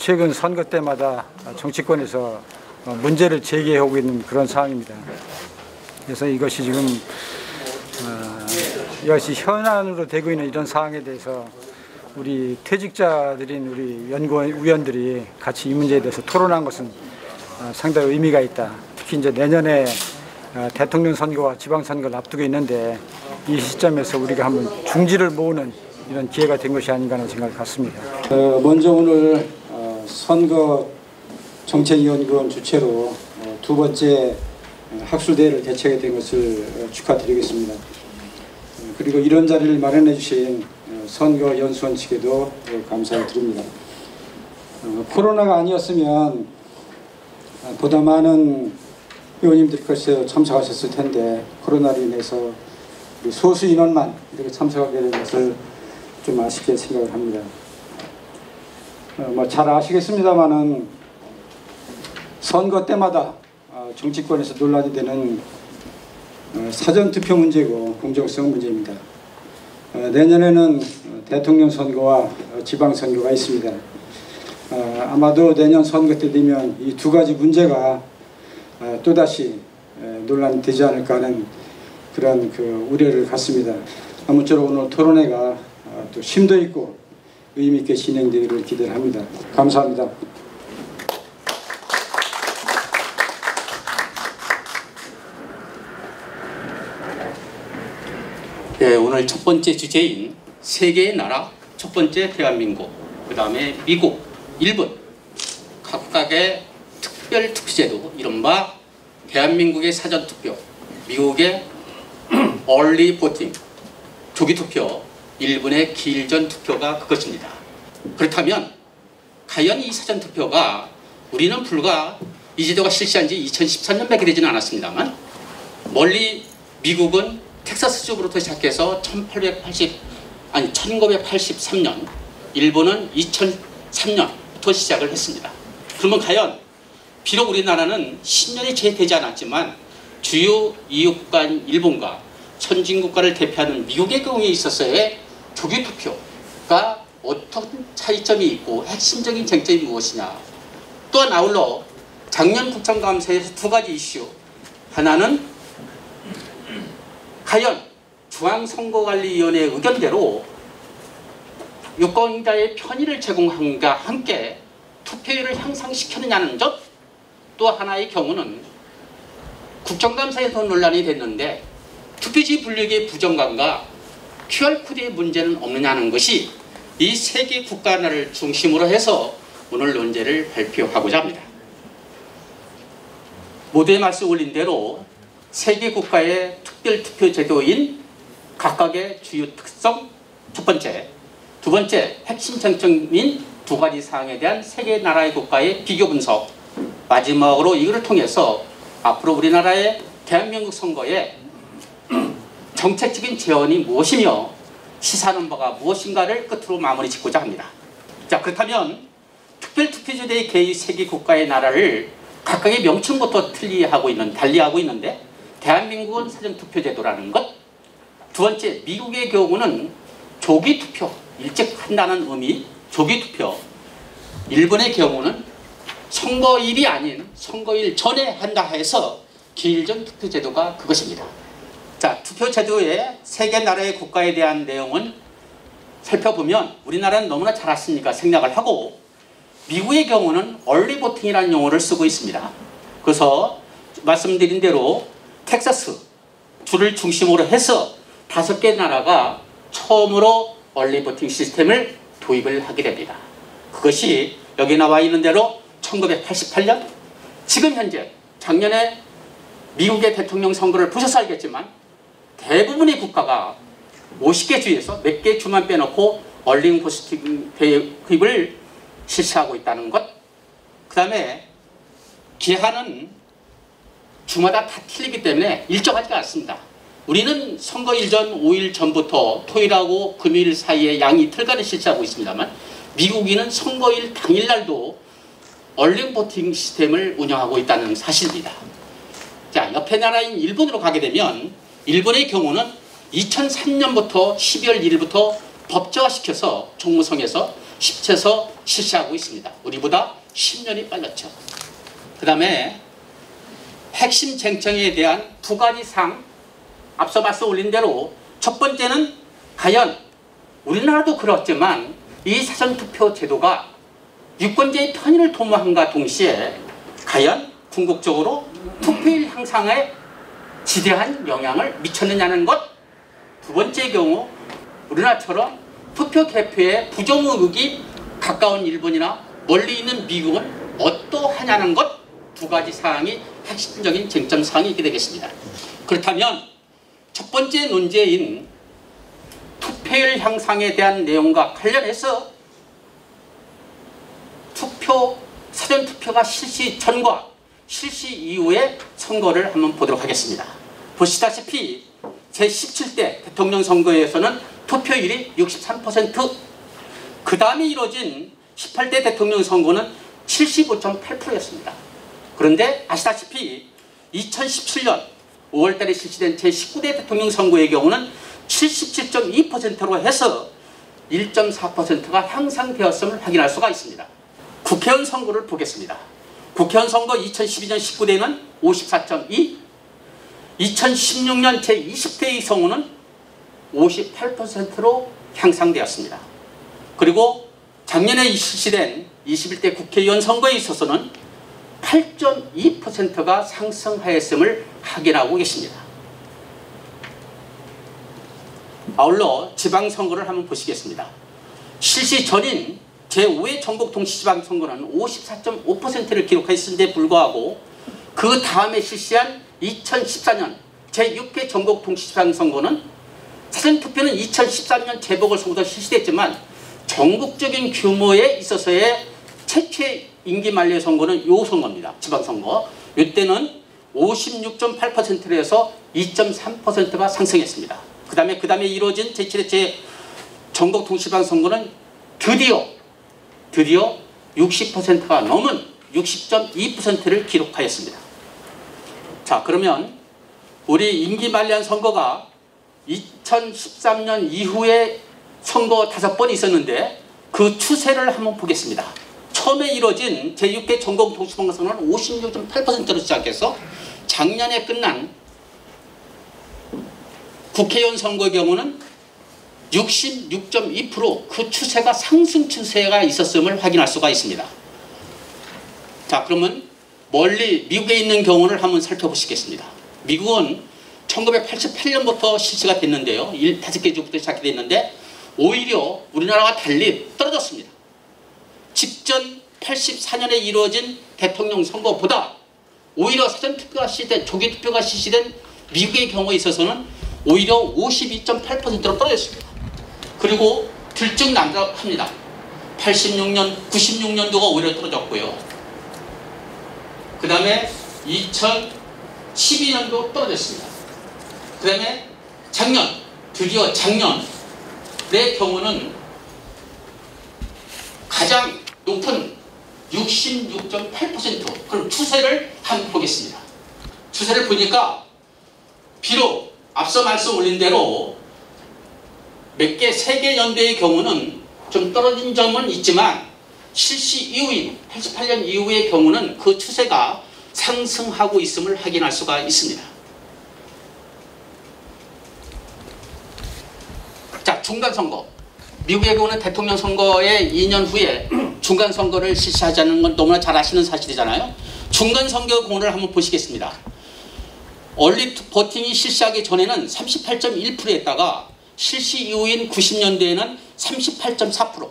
최근 선거 때마다 정치권에서 문제를 제기하고 있는 그런 상황입니다. 그래서 이것이 지금 이것이 현안으로 되고 있는 이런 상황에 대해서 우리 퇴직자들인 우리 연구위원들이 같이 이 문제에 대해서 토론한 것은 상당히 의미가 있다. 특히 이제 내년에 대통령 선거와 지방선거를 앞두고 있는데 이 시점에서 우리가 한번 중지를 모으는 이런 기회가 된 것이 아닌가 하는 생각을 갖습니다. 먼저 오늘 선거 정책연구원 주최로 두 번째 학술대회를 개최하게 된 것을 축하드리겠습니다. 그리고 이런 자리를 마련해 주신 선거연수원 측에도 감사를 드립니다. 코로나가 아니었으면 보다 많은 의원님들이 글쎄요 참석하셨을 텐데 코로나로 인해서 소수 인원만 이렇게 참석하게 된 것을 좀 아쉽게 생각을 합니다. 잘 아시겠습니다만은 선거 때마다 정치권에서 논란이 되는 사전투표 문제고 공정성 문제입니다. 내년에는 대통령 선거와 지방선거가 있습니다. 아마도 내년 선거 때 되면 이 두 가지 문제가 또다시 논란이 되지 않을까 하는 그런 우려를 갖습니다. 아무쪼록 오늘 토론회가 또 심도 있고 의미 있게 진행되기를 기대를 합니다. 감사합니다. 네, 오늘 첫 번째 주제인 세 개의 나라, 첫 번째 대한민국, 그 다음에 미국, 일본 각각의 특별 투표제도, 이른바 대한민국의 사전투표, 미국의 early voting, 조기투표, 일본의 기일전 투표가 그것입니다. 그렇다면 과연 이 사전투표가 우리는 불과 이 제도가 실시한 지 2013년밖에 되지는 않았습니다만 멀리 미국은 텍사스주부터 시작해서 1983년, 일본은 2003년부터 시작을 했습니다. 그러면 과연 비록 우리나라는 10년이 채 되지 않았지만 주요 이웃국가인 일본과 선진국가를 대표하는 미국의 경우에 있어서의 조기투표가 어떤 차이점이 있고 핵심적인 쟁점이 무엇이냐. 또한 아울러 작년 국정감사에서 두 가지 이슈, 하나는 과연 중앙선거관리위원회 의견대로 유권자의 편의를 제공함과 함께 투표율을 향상시켰느냐는 점, 또 하나의 경우는 국정감사에서 논란이 됐는데 투표지 분류기의 부정관과 QR코드의 문제는 없느냐는 것이 이 세 개 국가를 중심으로 해서 오늘 논제를 발표하고자 합니다. 모두의 말씀 올린 대로 세 개 국가의 특별투표 제도인 각각의 주요 특성, 첫 번째, 두 번째 핵심 쟁점인 두 가지 사항에 대한 세 개 나라의 국가의 비교 분석, 마지막으로 이것을 통해서 앞으로 우리나라의 대한민국 선거에 정책적인 제언이 무엇이며 시사하는 바가 무엇인가를 끝으로 마무리 짓고자 합니다. 자, 그렇다면 특별투표제도의 개의 세 개 국가의 나라를 각각의 명칭부터 달리하고 있는데 대한민국은 사전투표제도라는 것, 두 번째 미국의 경우는 조기투표, 일찍 한다는 의미 조기투표, 일본의 경우는 선거일이 아닌 선거일 전에 한다 해서 기일전 투표제도가 그것입니다. 자, 투표제도의 세 개 나라의 국가에 대한 내용은 살펴보면 우리나라는 너무나 잘 아시니까 생략을 하고 미국의 경우는 early voting이라는 용어를 쓰고 있습니다. 그래서 말씀드린 대로 텍사스 주를 중심으로 해서 5개 나라가 처음으로 early voting 시스템을 도입을 하게 됩니다. 그것이 여기 나와 있는 대로 1988년, 지금 현재 작년에 미국의 대통령 선거를 보셔서 알겠지만 대부분의 국가가 50개 주에서 몇 개 주만 빼놓고 early voting 도입을 실시하고 있다는 것, 그 다음에 기한은 주마다 다 틀리기 때문에 일정하지가 않습니다. 우리는 선거일 전 5일 전부터 토요일하고 금요일 사이에 양 이틀간을 실시하고 있습니다만 미국인은 선거일 당일날도 early voting 시스템을 운영하고 있다는 사실입니다. 자, 옆에 나라인 일본으로 가게 되면 일본의 경우는 2003년부터 12월 1일부터 법제화시켜서 총무성에서 10채서 실시하고 있습니다. 우리보다 10년이 빨랐죠. 그 다음에 핵심 쟁점에 대한 두 가지 사항, 앞서 말씀 올린 대로 첫 번째는 과연 우리나라도 그렇지만 이 사전투표 제도가 유권자의 편의를 도모함과 동시에 과연 궁극적으로 투표율 향상에 지대한 영향을 미쳤느냐는 것. 두 번째 경우 우리나라처럼 투표 개표에 부정의혹이 가까운 일본이나 멀리 있는 미국은 어떠하냐는 것. 두 가지 사항이 핵심적인 쟁점 사항이 있게 되겠습니다. 그렇다면 첫 번째 논제인 투표율 향상에 대한 내용과 관련해서 사전투표가 실시 전과 실시 이후의 선거를 한번 보도록 하겠습니다. 보시다시피 제17대 대통령 선거에서는 투표율이 63%, 그 다음에 이뤄진 18대 대통령 선거는 75.8%였습니다. 그런데 아시다시피 2017년 5월달에 실시된 제19대 대통령 선거의 경우는 77.2%로 해서 1.4%가 향상되었음을 확인할 수가 있습니다. 국회의원 선거를 보겠습니다. 국회의원 선거 2012년 19대는 54.2, 2016년 제20대의 선거는 58%로 향상되었습니다. 그리고 작년에 실시된 21대 국회의원 선거에 있어서는 8.2%가 상승하였음을 확인하고 계십니다. 아울러 지방선거를 한번 보시겠습니다. 실시 전인 제5회 전국 동시지방선거는 54.5%를 기록했음에도 불구하고 그 다음에 실시한 2014년 제6회 전국 동시지방선거는 사전투표는 2013년 재보궐선거도 실시됐지만 전국적인 규모에 있어서의 최초의 임기 만료 선거는 요 선거입니다. 지방선거. 이때는 56.8%에서 2.3%가 상승했습니다. 그 다음에 이루어진 제7회 전국 동시지방선거는 드디어 60%가 넘은 60.2%를 기록하였습니다. 자, 그러면 우리 임기 만료한 선거가 2013년 이후에 선거 5번 있었는데 그 추세를 한번 보겠습니다. 처음에 이뤄진 제6회 전국 동시지방선거는 56.8%로 시작해서 작년에 끝난 국회의원 선거의 경우는 66.2%, 그 추세가 상승 추세가 있었음을 확인할 수가 있습니다. 자, 그러면 멀리 미국에 있는 경우를 한번 살펴보시겠습니다. 미국은 1988년부터 실시가 됐는데요. 5개 주부터 시작이 됐는데 오히려 우리나라와 달리 떨어졌습니다. 직전 84년에 이루어진 대통령 선거보다 오히려 사전투표가 실시된, 조기투표가 실시된 미국의 경우에 있어서는 오히려 52.8%로 떨어졌습니다. 그리고 들쭉난답합니다. 86년, 96년도가 오히려 떨어졌고요. 그 다음에 2012년도 떨어졌습니다. 그 다음에 드디어 작년의 경우는 가장 높은 66.8%. 그럼 추세를 한번 보겠습니다. 추세를 보니까 비록 앞서 말씀 올린 대로 몇 개, 3개 연대의 경우는 좀 떨어진 점은 있지만 실시 이후인 88년 이후의 경우는 그 추세가 상승하고 있음을 확인할 수가 있습니다. 자, 중간선거. 미국의 경우는 대통령 선거의 2년 후에 중간선거를 실시하자는 건 너무나 잘 아시는 사실이잖아요. 중간선거 공을 한번 보시겠습니다. 얼리 버팅이 실시하기 전에는 38.1%였다가 실시 이후인 90년대에는 38.4%,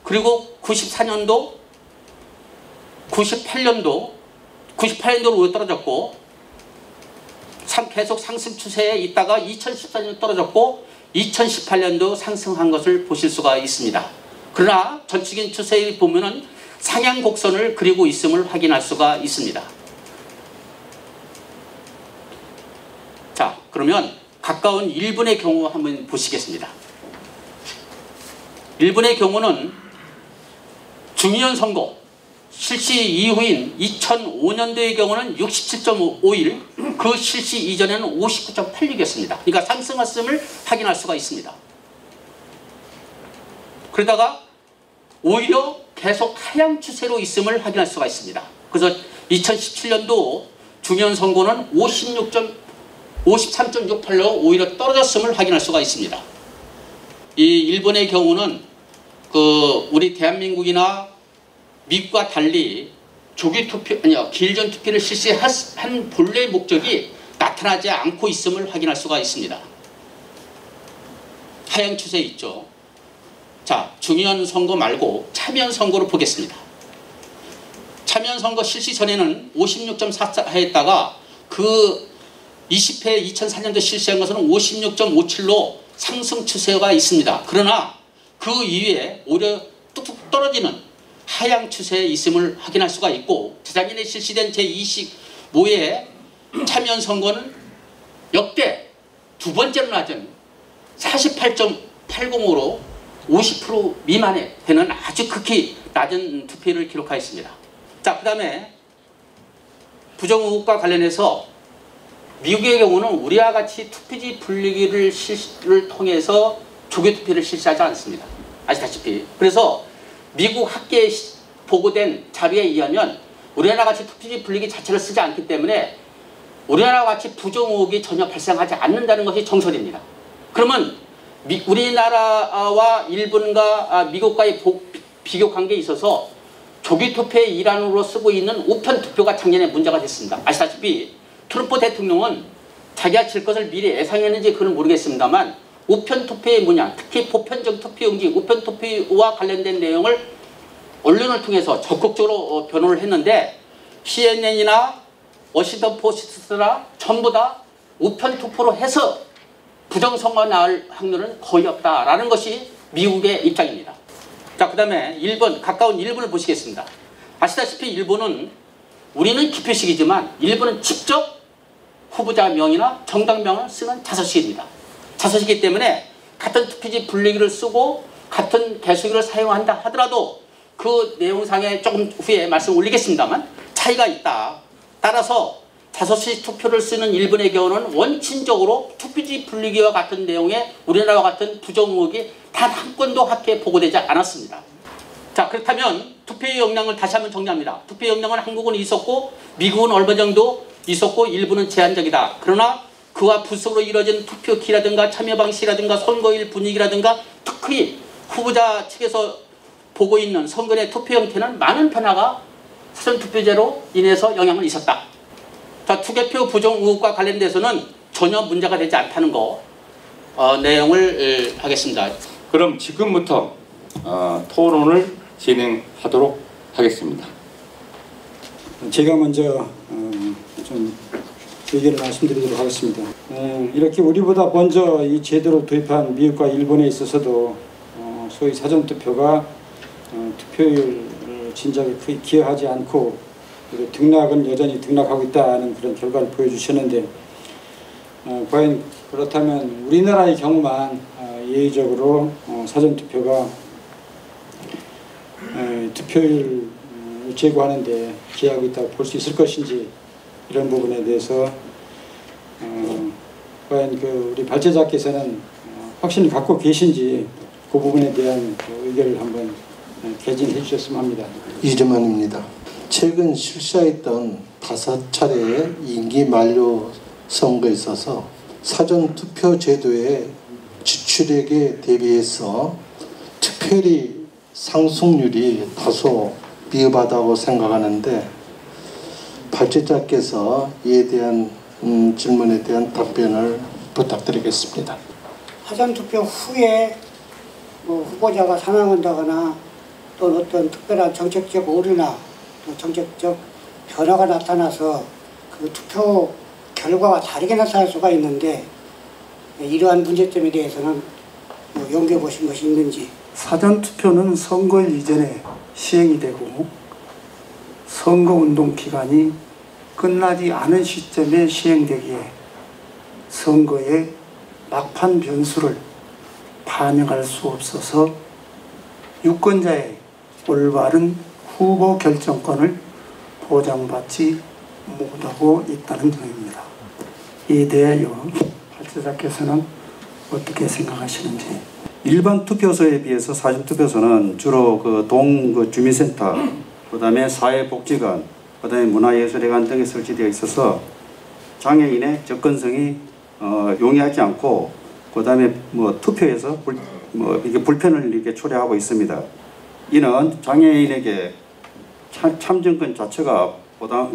그리고 94년도, 98년도로 떨어졌고 계속 상승 추세에 있다가 2014년 떨어졌고 2018년도 상승한 것을 보실 수가 있습니다. 그러나 전체적인 추세를 보면은 상향 곡선을 그리고 있음을 확인할 수가 있습니다. 자, 그러면 가까운 일본의 경우 한번 보시겠습니다. 일본의 경우는 중의원 선거 실시 이후인 2005년도의 경우는 67.51, 그 실시 이전에는 59.86이었습니다. 그러니까 상승했음을 확인할 수가 있습니다. 그러다가 오히려 계속 하향 추세로 있음을 확인할 수가 있습니다. 그래서 2017년도 중요한 선거는 53.68로 오히려 떨어졌음을 확인할 수가 있습니다. 이 일본의 경우는 우리 대한민국이나 미국과 달리 조기 투표 기일전 투표를 실시한 본래의 목적이 나타나지 않고 있음을 확인할 수가 있습니다. 하향 추세 있죠. 자, 중의원 선거 말고 참여연 선거로 보겠습니다. 참여연 선거 실시 전에는 56.44했다가 그 20회 2004년도 실시한 것은 56.57로 상승 추세가 있습니다. 그러나 그 이후에 오히려 뚝뚝 떨어지는 하향 추세에 있음을 확인할 수가 있고, 재작년에 실시된 제25회 참여연 선거는 역대 두 번째로 낮은 48.80으로 50% 미만에 되는 아주 극히 낮은 투표율을 기록하였습니다. 자, 그 다음에 부정 의혹과 관련해서 미국의 경우는 우리와 같이 투표지 분리기를 통해서 조기 투표를 실시하지 않습니다. 아시다시피. 그래서 미국 학계에 보고된 자료에 의하면 우리나라 같이 투표지 분리기 자체를 쓰지 않기 때문에 우리나라와 같이 부정 의혹이 전혀 발생하지 않는다는 것이 정설입니다. 그러면 우리나라와 일본과 미국과의 비교 관계에 있어서 조기 투표의 일환으로 쓰고 있는 우편 투표가 작년에 문제가 됐습니다. 아시다시피 트럼프 대통령은 자기가 질 것을 미리 예상했는지 그건 모르겠습니다만 우편 투표의 문양, 특히 보편적 투표용지 우편 투표와 관련된 내용을 언론을 통해서 적극적으로 변호를 했는데 CNN이나 워싱턴 포스트나 전부 다 우편 투표로 해서 부정선거가 나올 확률은 거의 없다라는 것이 미국의 입장입니다. 자, 그 다음에 일본, 가까운 일본을 보시겠습니다. 아시다시피 일본은 우리는 기표식이지만 일본은 직접 후보자 명이나 정당명을 쓰는 자서식입니다. 자서식이기 때문에 같은 투표지 분리기를 쓰고 같은 개수기를 사용한다 하더라도 그 내용상에 조금 후에 말씀 올리겠습니다만 차이가 있다. 따라서 자서식 투표를 쓰는 일본의 경우는 원칙적으로 투표지 분리기와 같은 내용의 우리나라와 같은 부정 의혹이 단 한 건도 학회에 보고되지 않았습니다. 자, 그렇다면 투표의 역량을 다시 한번 정리합니다. 투표의 역량은 한국은 있었고 미국은 얼마 정도 있었고 일본은 제한적이다. 그러나 그와 부수로 이루어진 투표기라든가 참여 방식이라든가 선거일 분위기라든가 특히 후보자 측에서 보고 있는 선거의 투표 형태는 많은 변화가 사전투표제로 인해서 영향을 있었다. 자, 투개표 부정 의혹과 관련돼서는 전혀 문제가 되지 않다는 거 내용을 하겠습니다. 그럼 지금부터 토론을 진행하도록 하겠습니다. 제가 먼저 좀 의견을 말씀드리도록 하겠습니다. 이렇게 우리보다 먼저 이 제도를 도입한 미국과 일본에 있어서도 소위 사전투표가 투표율 진작에 크게 기여하지 않고 그리고 등락은 여전히 등락하고 있다는 그런 결과를 보여주셨는데 과연 그렇다면 우리나라의 경우만 예외적으로 사전투표가 투표율을 제고하는 데 기여하고 있다고 볼 수 있을 것인지 이런 부분에 대해서 과연 우리 발제자께서는 확신을 갖고 계신지 그 부분에 대한 의견을 한번 개진해 주셨으면 합니다. 이재만입니다. 최근 실시했던 5차례의 임기 만료 선거에 있어서 사전투표 제도의 지출액에 대비해서 투표율 상승률이 다소 미흡하다고 생각하는데 발제자께서 이에 대한 질문에 대한 답변을 부탁드리겠습니다. 사전투표 후에 후보자가 사망한다거나 또 어떤 특별한 정책적 오류나 또 정책적 변화가 나타나서 그 투표 결과가 다르게 나타날 수가 있는데 이러한 문제점에 대해서는 연구해 보신 것이 있는지. 사전투표는 선거일 이전에 시행이 되고 선거운동 기간이 끝나지 않은 시점에 시행되기에 선거의 막판 변수를 반영할 수 없어서 유권자의 올바른 후보 결정권을 보장받지 못하고 있다는 점입니다. 이에 대하여 발제자께서는 어떻게 생각하시는지. 일반 투표소에 비해서 사전투표소는 주로 동 주민센터, 그다음에 사회복지관, 그다음에 문화예술회관 등에 설치되어 있어서 장애인의 접근성이 용이하지 않고, 그다음에 투표에서 이게 불편을 이렇게 초래하고 있습니다. 이는 장애인에게 참정권 자체가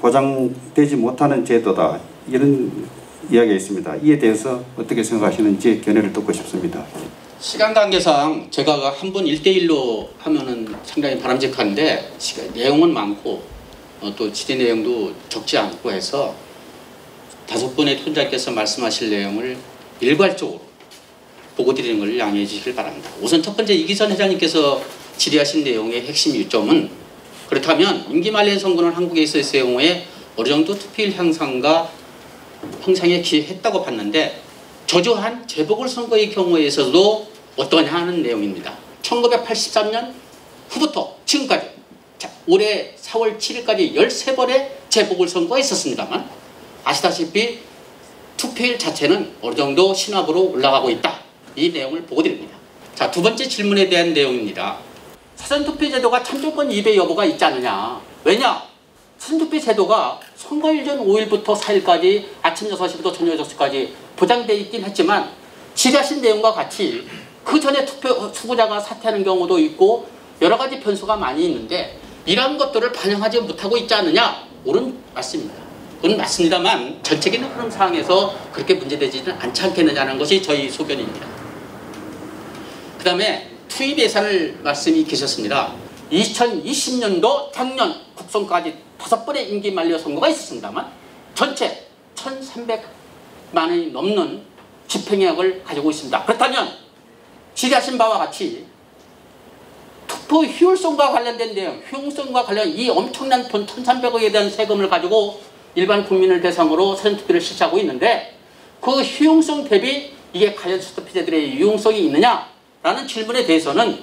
보장되지 못하는 제도다, 이런 이야기가 있습니다. 이에 대해서 어떻게 생각하시는지 견해를 듣고 싶습니다. 시간 관계상 제가 한 분 1대1로 하면은 상당히 바람직한데 내용은 많고 또 질의 내용도 적지 않고 해서 5분의 통장께서 말씀하실 내용을 일괄적으로 보고 드리는 걸 양해해 주시길 바랍니다. 우선 첫 번째 이기선 회장님께서 질의하신 내용의 핵심 요점은, 그렇다면 임기 말년 선거는 한국에 있을 경우에 어느 정도 투표율 향상에 기여했다고 봤는데, 저조한 재보궐선거의 경우에서도 어떠냐 하는 내용입니다. 1983년 후부터 지금까지 올해 4월 7일까지 13번의 재보궐선거가 있었습니다만 아시다시피 투표율 자체는 어느 정도 신압으로 올라가고 있다. 이 내용을 보고 드립니다. 자, 두 번째 질문에 대한 내용입니다. 사전투표 제도가 참정권 위배 여부가 있지 않느냐. 왜냐? 사전투표 제도가 선거일 전 5일부터 4일까지 아침 6시부터 저녁 6시까지 보장되어 있긴 했지만 질의하신 내용과 같이 그 전에 후보자가 사퇴하는 경우도 있고 여러 가지 변수가 많이 있는데 이러한 것들을 반영하지 못하고 있지 않느냐? 옳은 맞습니다. 그건 맞습니다만 전체적인 흐름 상황에서 그렇게 문제되지는 않지 않겠느냐는 것이 저희 소견입니다. 그 다음에 투입 예산을 말씀이 계셨습니다. 2020년도 작년 국선까지 5번의 임기 만료 선거가 있었습니다만 전체 1,300만 원이 넘는 집행액을 가지고 있습니다. 그렇다면 질의하신 바와 같이 투표 효율성과 관련된 내용, 효용성과 관련 이 엄청난 돈 1,300억에 대한 세금을 가지고 일반 국민을 대상으로 사전투표를 실시하고 있는데 그 효용성 대비 이게 과연 사전투표제들의 유용성이 있느냐라는 질문에 대해서는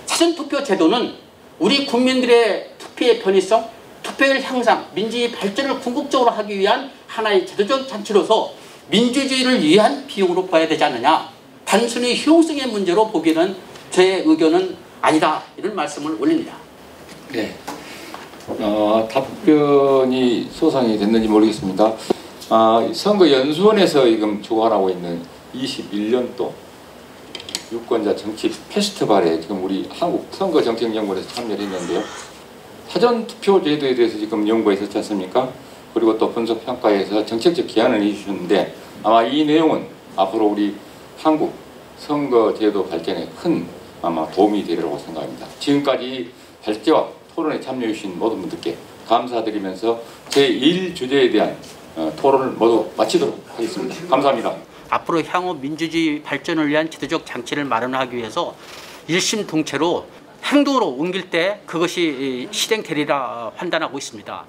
사전투표 제도는 우리 국민들의 투표의 편의성, 투표율 향상, 민주주의 발전을 궁극적으로 하기 위한 하나의 제도적 장치로서 민주주의를 위한 비용으로 봐야 되지 않느냐. 단순히 효용성의 문제로 보기에는 제 의견은 아니다. 이런 말씀을 올립니다. 네. 답변이 소상이 됐는지 모르겠습니다. 선거연수원에서 지금 주관하고 있는 21년도 유권자 정치 페스티벌에 지금 우리 한국선거정책연구원에서 참여를 했는데요. 사전투표 제도에 대해서 지금 연구가 있었지 않습니까? 그리고 또 분석평가에서 정책적 기한을 해주셨는데 아마 이 내용은 앞으로 우리 한국 선거제도 발전에 큰 아마 도움이 되리라고 생각합니다. 지금까지 발제와 토론에 참여해 주신 모든 분들께 감사드리면서 제1주제에 대한 토론을 모두 마치도록 하겠습니다. 감사합니다. 앞으로 향후 민주주의 발전을 위한 제도적 장치를 마련하기 위해서 일심동체로 행동으로 옮길 때 그것이 실행되리라 판단하고 있습니다.